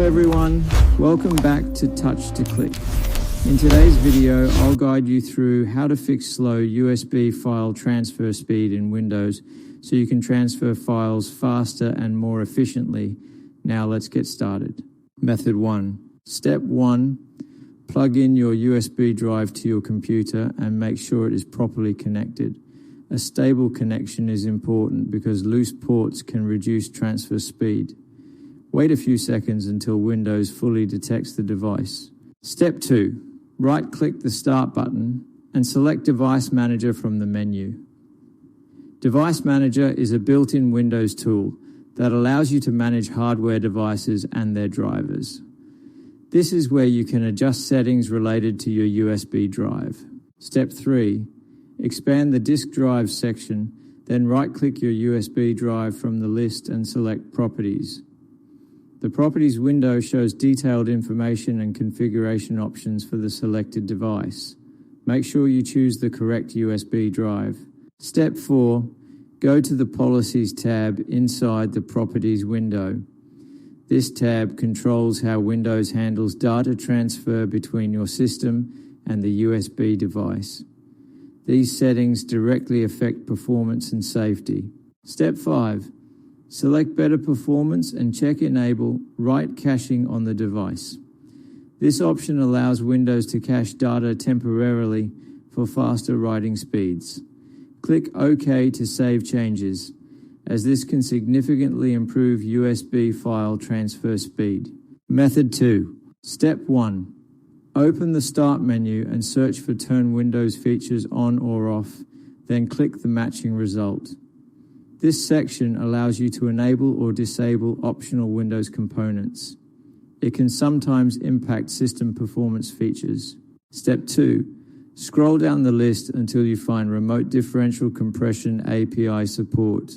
everyone, welcome back to Touch to Click. In today's video, I'll guide you through how to fix slow USB file transfer speed in Windows so you can transfer files faster and more efficiently. Now let's get started. Method 1. Step 1. Plug in your USB drive to your computer and make sure it is properly connected. A stable connection is important because loose ports can reduce transfer speed. Wait a few seconds until Windows fully detects the device. Step 2. Right-click the Start button and select Device Manager from the menu. Device Manager is a built-in Windows tool that allows you to manage hardware devices and their drivers. This is where you can adjust settings related to your USB drive. Step 3. Expand the Disk Drive section, then right-click your USB drive from the list and select Properties. The Properties window shows detailed information and configuration options for the selected device. Make sure you choose the correct USB drive. Step 4. Go to the Policies tab inside the Properties window. This tab controls how Windows handles data transfer between your system and the USB device. These settings directly affect performance and safety. Step 5. Select Better Performance and check Enable Write Caching on the device. This option allows Windows to cache data temporarily for faster writing speeds. Click OK to save changes, as this can significantly improve USB file transfer speed. Method 2. Step 1. Open the Start menu and search for Turn Windows features on or off, then click the matching result. This section allows you to enable or disable optional Windows components. It can sometimes impact system performance features. Step 2. Scroll down the list until you find Remote Differential Compression API support.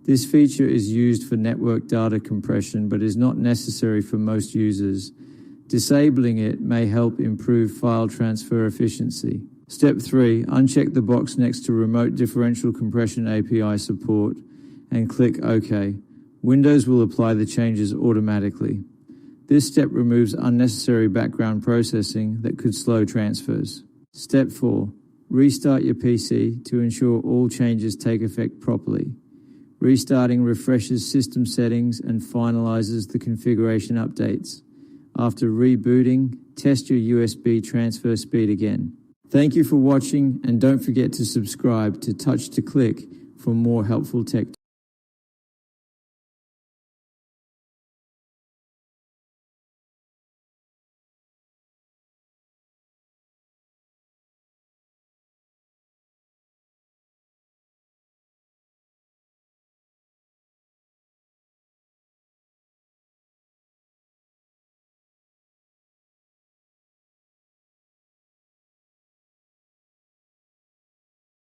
This feature is used for network data compression but is not necessary for most users. Disabling it may help improve file transfer efficiency. Step 3. Uncheck the box next to Remote Differential Compression API support and click OK. Windows will apply the changes automatically. This step removes unnecessary background processing that could slow transfers. Step 4. Restart your PC to ensure all changes take effect properly. Restarting refreshes system settings and finalizes the configuration updates. After rebooting, test your USB transfer speed again. Thank you for watching, and don't forget to subscribe to Touch to Click for more helpful tech.